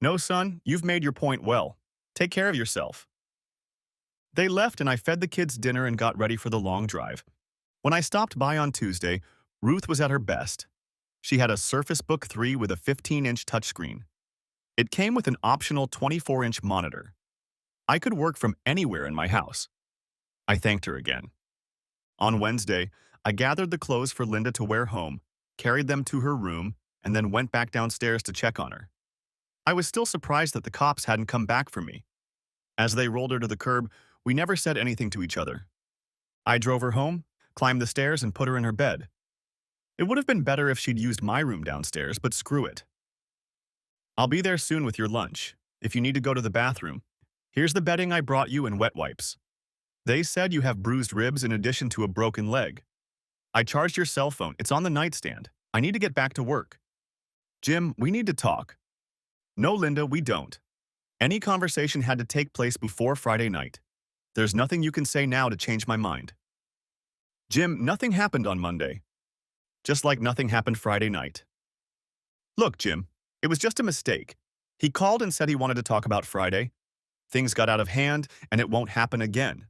"No, son, you've made your point well. Take care of yourself." They left and I fed the kids dinner and got ready for the long drive. When I stopped by on Tuesday, Ruth was at her best. She had a Surface Book 3 with a 15-inch touchscreen. It came with an optional 24-inch monitor. I could work from anywhere in my house. I thanked her again. On Wednesday, I gathered the clothes for Linda to wear home, carried them to her room, and then went back downstairs to check on her. I was still surprised that the cops hadn't come back for me. As they rolled her to the curb, we never said anything to each other. I drove her home, climbed the stairs, and put her in her bed. It would have been better if she'd used my room downstairs, but screw it. "I'll be there soon with your lunch. If you need to go to the bathroom, here's the bedding I brought you and wet wipes. They said you have bruised ribs in addition to a broken leg. I charged your cell phone. It's on the nightstand. I need to get back to work. Jim, we need to talk." "No, Linda, we don't. Any conversation had to take place before Friday night. There's nothing you can say now to change my mind." "Jim, nothing happened on Monday. Just like nothing happened Friday night." "Look, Jim, it was just a mistake. He called and said he wanted to talk about Friday. Things got out of hand, and it won't happen again.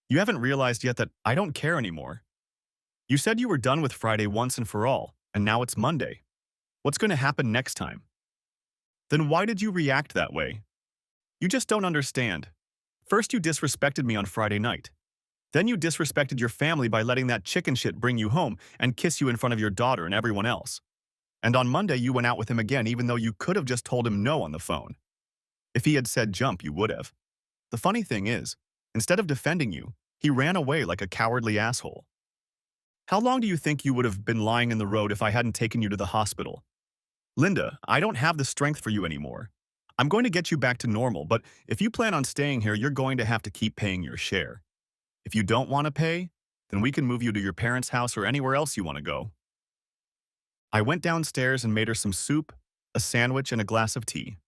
You haven't realized yet that I don't care anymore. You said you were done with Friday once and for all, and now it's Monday. What's going to happen next time?" "Then why did you react that way? You just don't understand. First you disrespected me on Friday night. Then you disrespected your family by letting that chicken shit bring you home and kiss you in front of your daughter and everyone else. And on Monday you went out with him again even though you could have just told him no on the phone. If he had said jump, you would have. The funny thing is, instead of defending you, he ran away like a cowardly asshole. How long do you think you would have been lying in the road if I hadn't taken you to the hospital? Linda, I don't have the strength for you anymore. I'm going to get you back to normal, but if you plan on staying here, you're going to have to keep paying your share. If you don't want to pay, then we can move you to your parents' house or anywhere else you want to go." I went downstairs and made her some soup, a sandwich, and a glass of tea.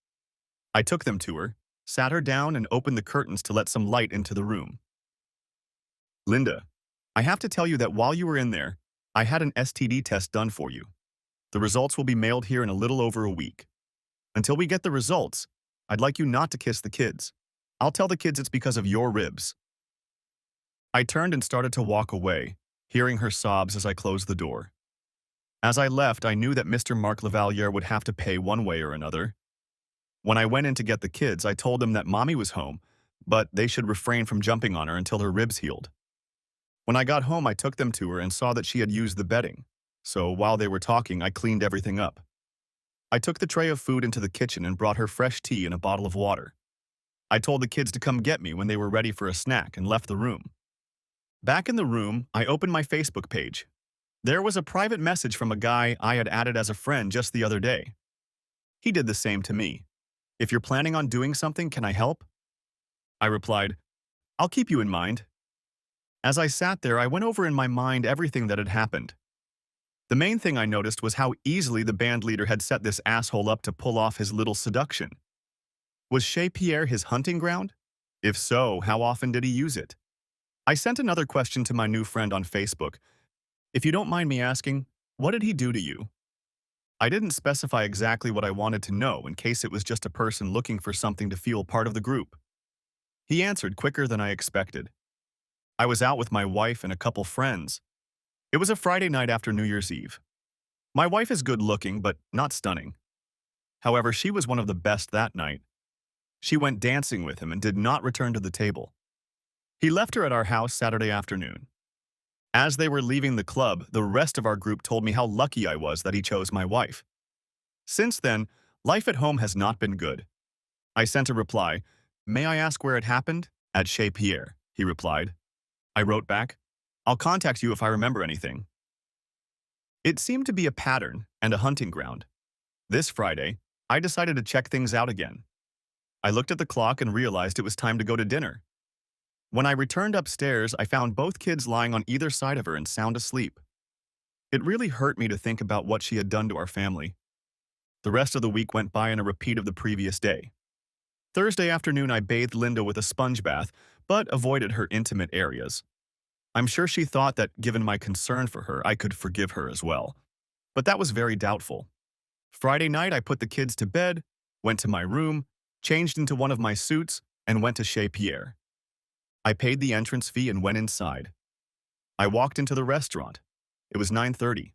I took them to her, sat her down, and opened the curtains to let some light into the room. "Linda, I have to tell you that while you were in there, I had an STD test done for you. The results will be mailed here in a little over a week. Until we get the results, I'd like you not to kiss the kids. I'll tell the kids it's because of your ribs." I turned and started to walk away, hearing her sobs as I closed the door. As I left, I knew that Mr. Mark Lavalier would have to pay one way or another. When I went in to get the kids, I told them that Mommy was home, but they should refrain from jumping on her until her ribs healed. When I got home, I took them to her and saw that she had used the bedding. So while they were talking, I cleaned everything up. I took the tray of food into the kitchen and brought her fresh tea and a bottle of water. I told the kids to come get me when they were ready for a snack and left the room. Back in the room, I opened my Facebook page. There was a private message from a guy I had added as a friend just the other day. He did the same to me. "If you're planning on doing something, can I help?" I replied, "I'll keep you in mind." As I sat there, I went over in my mind everything that had happened. The main thing I noticed was how easily the band leader had set this asshole up to pull off his little seduction. Was Chez Pierre his hunting ground? If so, how often did he use it? I sent another question to my new friend on Facebook. "If you don't mind me asking, what did he do to you?" I didn't specify exactly what I wanted to know in case it was just a person looking for something to feel part of the group. He answered quicker than I expected. "I was out with my wife and a couple friends. It was a Friday night after New Year's Eve. My wife is good looking, but not stunning. However, she was one of the best that night. She went dancing with him and did not return to the table. He left her at our house Saturday afternoon. As they were leaving the club, the rest of our group told me how lucky I was that he chose my wife. Since then, life at home has not been good." I sent a reply, "May I ask where it happened?" "At Chez Pierre," he replied. I wrote back, "I'll contact you if I remember anything." It seemed to be a pattern and a hunting ground. This Friday, I decided to check things out again. I looked at the clock and realized it was time to go to dinner. When I returned upstairs, I found both kids lying on either side of her and sound asleep. It really hurt me to think about what she had done to our family. The rest of the week went by in a repeat of the previous day. Thursday afternoon, I bathed Linda with a sponge bath, but avoided her intimate areas. I'm sure she thought that, given my concern for her, I could forgive her as well. But that was very doubtful. Friday night, I put the kids to bed, went to my room, changed into one of my suits, and went to Chez Pierre. I paid the entrance fee and went inside. I walked into the restaurant. It was 9:30.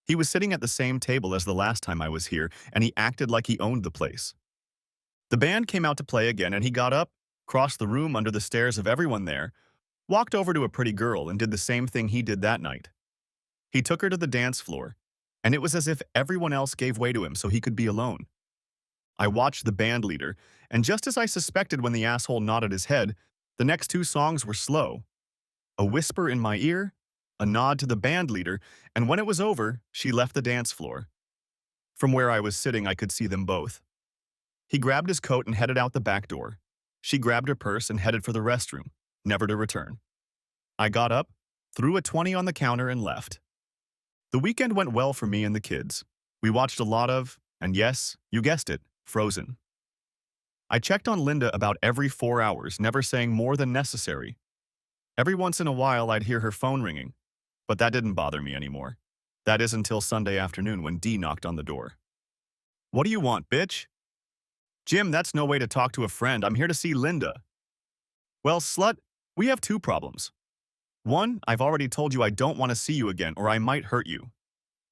He was sitting at the same table as the last time I was here, and he acted like he owned the place. The band came out to play again, and he got up, crossed the room under the stares of everyone there, walked over to a pretty girl and did the same thing he did that night. He took her to the dance floor, and it was as if everyone else gave way to him so he could be alone. I watched the band leader, and just as I suspected when the asshole nodded his head, the next two songs were slow. A whisper in my ear, a nod to the band leader, and when it was over, she left the dance floor. From where I was sitting, I could see them both. He grabbed his coat and headed out the back door. She grabbed her purse and headed for the restroom, never to return. I got up, threw a 20 on the counter, and left. The weekend went well for me and the kids. We watched a lot of, and yes, you guessed it, Frozen. I checked on Linda about every 4 hours, never saying more than necessary. Every once in a while, I'd hear her phone ringing, but that didn't bother me anymore. That is until Sunday afternoon when Dee knocked on the door. "What do you want, bitch?" "Jim, that's no way to talk to a friend. I'm here to see Linda." "Well, slut, we have two problems. One, I've already told you I don't want to see you again or I might hurt you.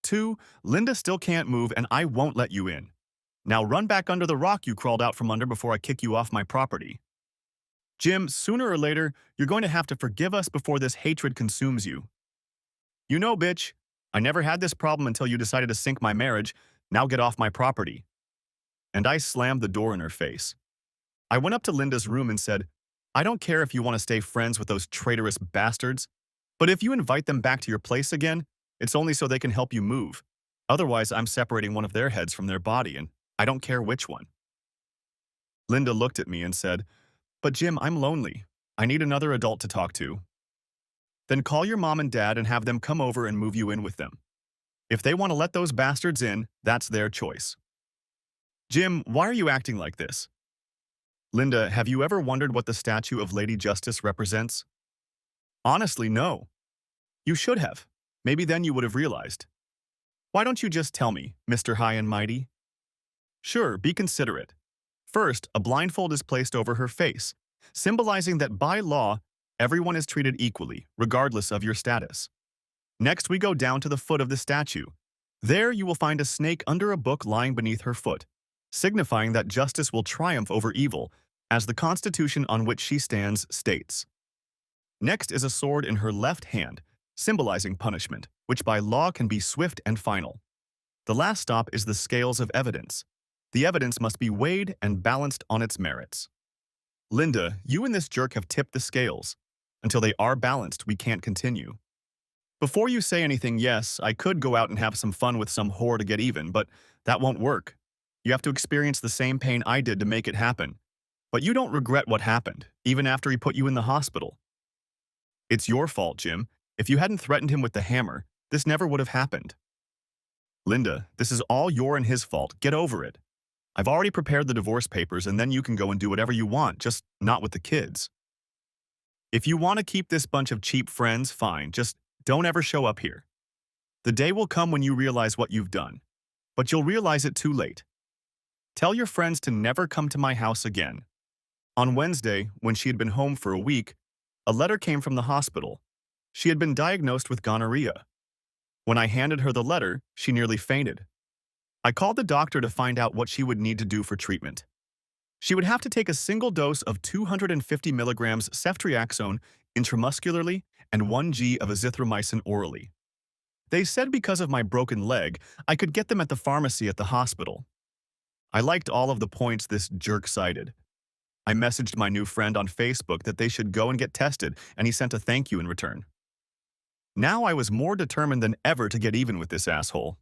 Two, Linda still can't move and I won't let you in. Now run back under the rock you crawled out from under before I kick you off my property." "Jim, sooner or later, you're going to have to forgive us before this hatred consumes you." "You know, bitch, I never had this problem until you decided to sink my marriage. Now get off my property." And I slammed the door in her face. I went up to Linda's room and said, "I don't care if you want to stay friends with those traitorous bastards, but if you invite them back to your place again, it's only so they can help you move. Otherwise, I'm separating one of their heads from their body, and I don't care which one." Linda looked at me and said, "But Jim, I'm lonely. I need another adult to talk to." "Then call your mom and dad and have them come over and move you in with them. If they want to let those bastards in, that's their choice." "Jim, why are you acting like this?" "Linda, have you ever wondered what the statue of Lady Justice represents?" "Honestly, no." "You should have. Maybe then you would have realized." "Why don't you just tell me, Mr. High and Mighty?" "Sure, be considerate. First, a blindfold is placed over her face, symbolizing that by law, Everyone is treated equally, regardless of your status. Next, we go down to the foot of the statue. There you will find a snake under a book lying beneath her foot, signifying that justice will triumph over evil, as the constitution on which she stands states. Next is a sword in her left hand, symbolizing punishment, which by law can be swift and final. The last stop is the scales of evidence. The evidence must be weighed and balanced on its merits. Linda, you and this jerk have tipped the scales. Until they are balanced, we can't continue. Before you say anything, yes, I could go out and have some fun with some whore to get even, but that won't work. You have to experience the same pain I did to make it happen. But you don't regret what happened, even after he put you in the hospital. It's your fault, Jim. If you hadn't threatened him with the hammer, this never would have happened. Linda, this is all your and his fault. Get over it. I've already prepared the divorce papers and then you can go and do whatever you want, just not with the kids. If you want to keep this bunch of cheap friends, fine, just don't ever show up here. The day will come when you realize what you've done, but you'll realize it too late. Tell your friends to never come to my house again. On Wednesday, when she had been home for a week, a letter came from the hospital. She had been diagnosed with gonorrhea. When I handed her the letter, she nearly fainted. I called the doctor to find out what she would need to do for treatment. She would have to take a single dose of 250 milligrams ceftriaxone intramuscularly and 1 g of azithromycin orally. They said because of my broken leg, I could get them at the pharmacy at the hospital. I liked all of the points this jerk cited. I messaged my new friend on Facebook that they should go and get tested, and he sent a thank you in return. Now I was more determined than ever to get even with this asshole.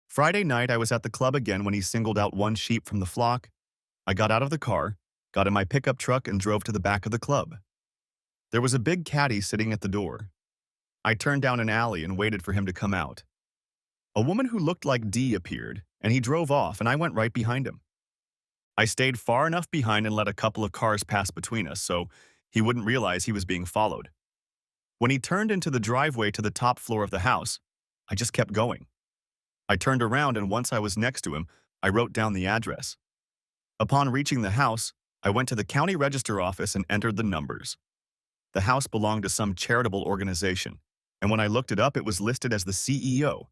Friday night I was at the club again when he singled out one sheep from the flock. I got out of the car, got in my pickup truck and drove to the back of the club. There was a big caddy sitting at the door. I turned down an alley and waited for him to come out. A woman who looked like Dee appeared, and he drove off and I went right behind him. I stayed far enough behind and let a couple of cars pass between us so he wouldn't realize he was being followed. When he turned into the driveway to the top floor of the house, I just kept going. I turned around and once I was next to him, I wrote down the address. Upon reaching the house, I went to the county register office and entered the numbers. The house belonged to some charitable organization, and when I looked it up, it was listed as the CEO.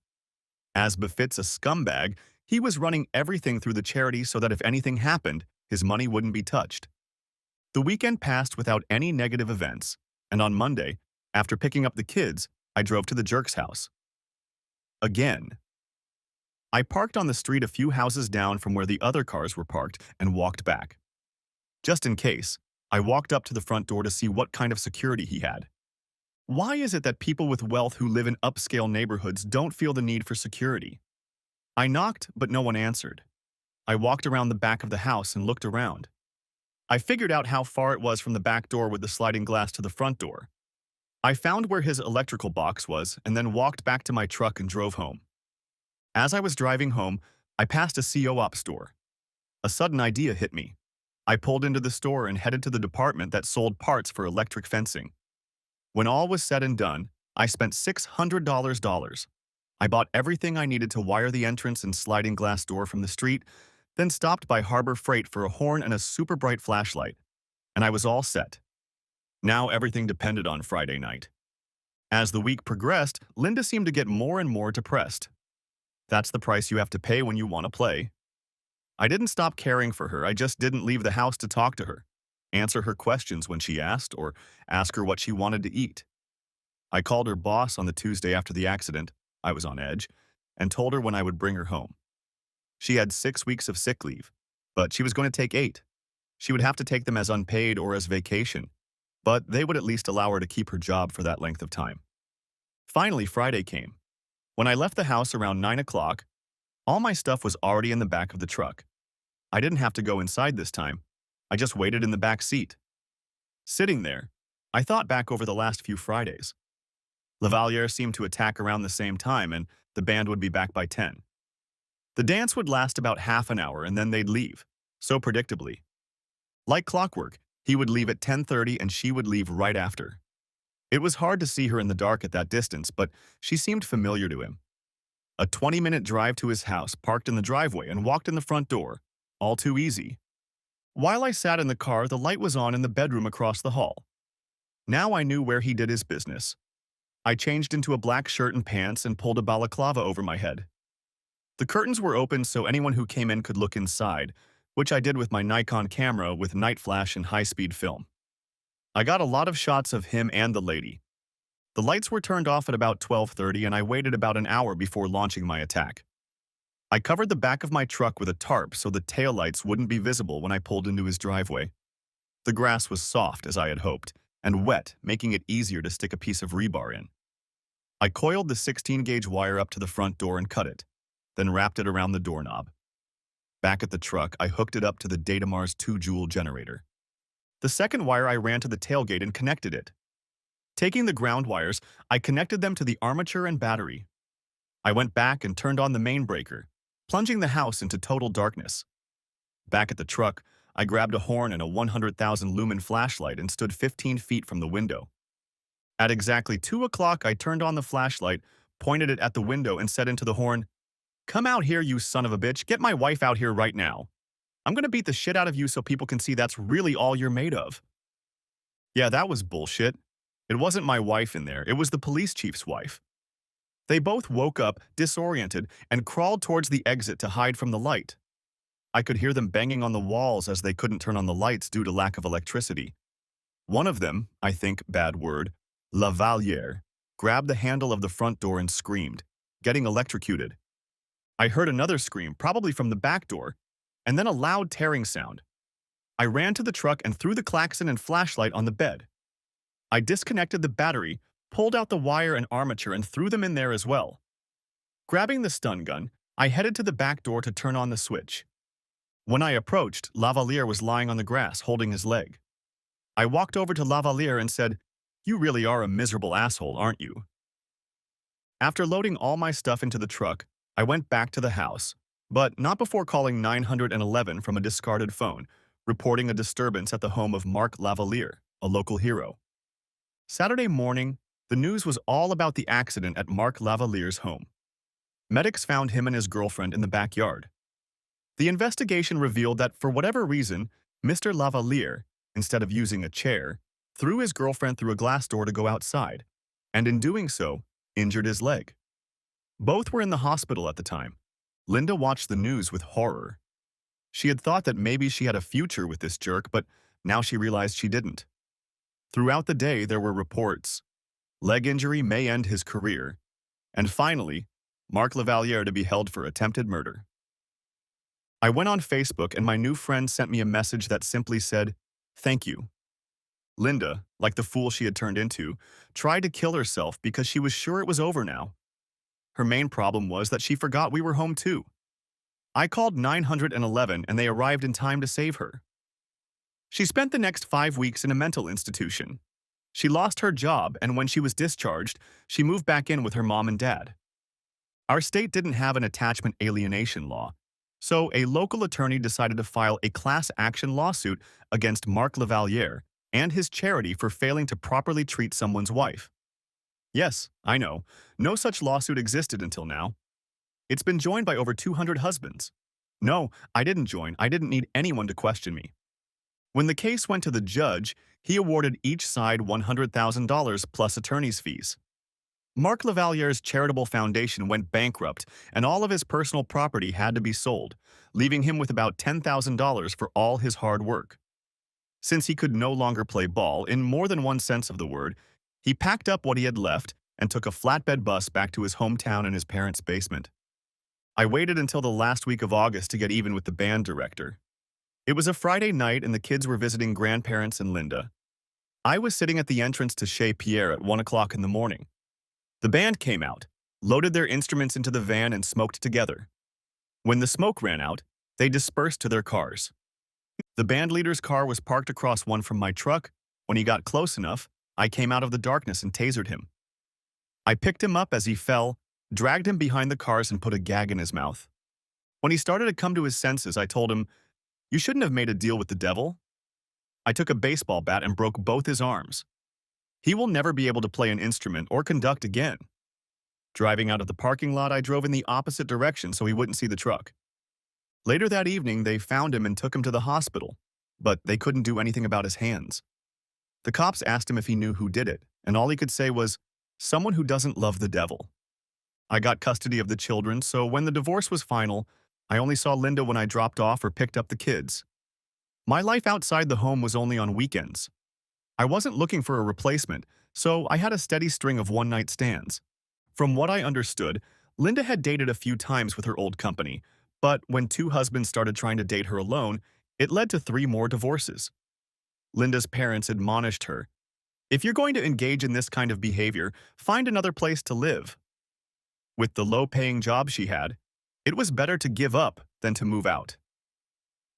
As befits a scumbag, he was running everything through the charity so that if anything happened, his money wouldn't be touched. The weekend passed without any negative events, and on Monday, after picking up the kids, I drove to the jerk's house. Again. I parked on the street a few houses down from where the other cars were parked and walked back. Just in case, I walked up to the front door to see what kind of security he had. Why is it that people with wealth who live in upscale neighborhoods don't feel the need for security? I knocked, but no one answered. I walked around the back of the house and looked around. I figured out how far it was from the back door with the sliding glass to the front door. I found where his electrical box was and then walked back to my truck and drove home. As I was driving home, I passed a co-op store. A sudden idea hit me. I pulled into the store and headed to the department that sold parts for electric fencing. When all was said and done, I spent $600. I bought everything I needed to wire the entrance and sliding glass door from the street, then stopped by Harbor Freight for a horn and a super bright flashlight, and I was all set. Now everything depended on Friday night. As the week progressed, Linda seemed to get more and more depressed. That's the price you have to pay when you want to play. I didn't stop caring for her, I just didn't leave the house to talk to her, answer her questions when she asked, or ask her what she wanted to eat. I called her boss on the Tuesday after the accident, I was on edge, and told her when I would bring her home. She had 6 weeks of sick leave, but she was going to take 8. She would have to take them as unpaid or as vacation, but they would at least allow her to keep her job for that length of time. Finally, Friday came. When I left the house around 9 o'clock, all my stuff was already in the back of the truck. I didn't have to go inside this time. I just waited in the back seat. Sitting there, I thought back over the last few Fridays. Lavalier seemed to attack around the same time, and the band would be back by 10. The dance would last about half an hour, and then they'd leave, so predictably. Like clockwork, he would leave at 10:30 and she would leave right after. It was hard to see her in the dark at that distance, but she seemed familiar to him. A 20-minute drive to his house, parked in the driveway, and walked in the front door. All too easy. While I sat in the car, the light was on in the bedroom across the hall. Now I knew where he did his business. I changed into a black shirt and pants and pulled a balaclava over my head. The curtains were open so anyone who came in could look inside, which I did with my Nikon camera with night flash and high-speed film. I got a lot of shots of him and the lady. The lights were turned off at about 12:30 and I waited about an hour before launching my attack. I covered the back of my truck with a tarp so the taillights wouldn't be visible when I pulled into his driveway. The grass was soft, as I had hoped, and wet, making it easier to stick a piece of rebar in. I coiled the 16-gauge wire up to the front door and cut it, then wrapped it around the doorknob. Back at the truck, I hooked it up to the Datamar's 2-joule generator. The second wire I ran to the tailgate and connected it. Taking the ground wires, I connected them to the armature and battery. I went back and turned on the main breaker, plunging the house into total darkness. Back at the truck, I grabbed a horn and a 100,000 lumen flashlight and stood 15 feet from the window. At exactly 2 o'clock, I turned on the flashlight, pointed it at the window, and said into the horn, "Come out here, you son of a bitch. Get my wife out here right now. I'm gonna beat the shit out of you so people can see that's really all you're made of." Yeah, that was bullshit. It wasn't my wife in there, it was the police chief's wife. They both woke up, disoriented, and crawled towards the exit to hide from the light. I could hear them banging on the walls as they couldn't turn on the lights due to lack of electricity. One of them, I think, bad word, Lavaliere, grabbed the handle of the front door and screamed, getting electrocuted. I heard another scream, probably from the back door, and then a loud tearing sound. I ran to the truck and threw the klaxon and flashlight on the bed. I disconnected the battery, pulled out the wire and armature and threw them in there as well. Grabbing the stun gun, I headed to the back door to turn on the switch. When I approached, Lavaliere was lying on the grass, holding his leg. I walked over to Lavaliere and said, "You really are a miserable asshole, aren't you?" After loading all my stuff into the truck, I went back to the house, but not before calling 911 from a discarded phone, reporting a disturbance at the home of Mark Lavaliere, a local hero. Saturday morning, the news was all about the accident at Mark Lavaliere's home. Medics found him and his girlfriend in the backyard. The investigation revealed that for whatever reason, Mr. Lavaliere, instead of using a chair, threw his girlfriend through a glass door to go outside, and in doing so, injured his leg. Both were in the hospital at the time. Linda watched the news with horror. She had thought that maybe she had a future with this jerk, but now she realized she didn't. Throughout the day, there were reports. Leg injury may end his career. And finally, Mark Lavaliere to be held for attempted murder. I went on Facebook and my new friend sent me a message that simply said, "Thank you." Linda, like the fool she had turned into, tried to kill herself because she was sure it was over now. Her main problem was that she forgot we were home too. I called 911 and they arrived in time to save her. She spent the next 5 weeks in a mental institution. She lost her job, and when she was discharged, she moved back in with her mom and dad. Our state didn't have an attachment alienation law, so a local attorney decided to file a class action lawsuit against Mark Lavaliere and his charity for failing to properly treat someone's wife. Yes, I know, no such lawsuit existed until now. It's been joined by over 200 husbands. No, I didn't join. I didn't need anyone to question me. When the case went to the judge, he awarded each side $100,000 plus attorney's fees. Mark Lavaliere's charitable foundation went bankrupt, and all of his personal property had to be sold, leaving him with about $10,000 for all his hard work. Since he could no longer play ball, in more than one sense of the word, he packed up what he had left and took a flatbed bus back to his hometown in his parents' basement. I waited until the last week of August to get even with the band director. It was a Friday night and the kids were visiting grandparents and Linda. I was sitting at the entrance to Chez Pierre at 1 o'clock in the morning. The band came out, loaded their instruments into the van and smoked together. When the smoke ran out, they dispersed to their cars. The band leader's car was parked across one from my truck. When he got close enough, I came out of the darkness and tasered him. I picked him up as he fell, dragged him behind the cars and put a gag in his mouth. When he started to come to his senses, I told him, "You shouldn't have made a deal with the devil." I took a baseball bat and broke both his arms. He will never be able to play an instrument or conduct again. Driving out of the parking lot, I drove in the opposite direction so he wouldn't see the truck. Later that evening, they found him and took him to the hospital, but they couldn't do anything about his hands. The cops asked him if he knew who did it, and all he could say was, "Someone who doesn't love the devil." I got custody of the children, so when the divorce was final, I only saw Linda when I dropped off or picked up the kids. My life outside the home was only on weekends. I wasn't looking for a replacement, so I had a steady string of one-night stands. From what I understood, Linda had dated a few times with her old company, but when two husbands started trying to date her alone, it led to 3 more divorces. Linda's parents admonished her, "If you're going to engage in this kind of behavior, find another place to live." With the low-paying job she had, it was better to give up than to move out.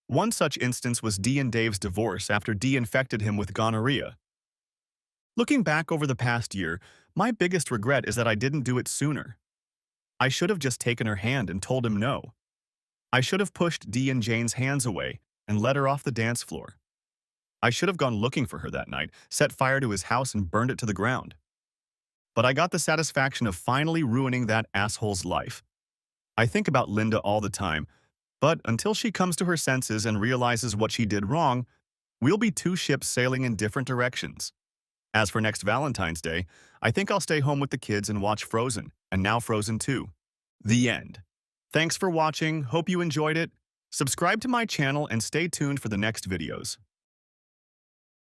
One such instance was Dee and Dave's divorce after Dee infected him with gonorrhea. Looking back over the past year, my biggest regret is that I didn't do it sooner. I should have just taken her hand and told him no. I should have pushed Dee and Jane's hands away and led her off the dance floor. I should have gone looking for her that night, set fire to his house and burned it to the ground. But I got the satisfaction of finally ruining that asshole's life. I think about Linda all the time, but until she comes to her senses and realizes what she did wrong, we'll be two ships sailing in different directions. As for next Valentine's Day, I think I'll stay home with the kids and watch Frozen, and now Frozen 2. The end. Thanks for watching, hope you enjoyed it. Subscribe to my channel and stay tuned for the next videos.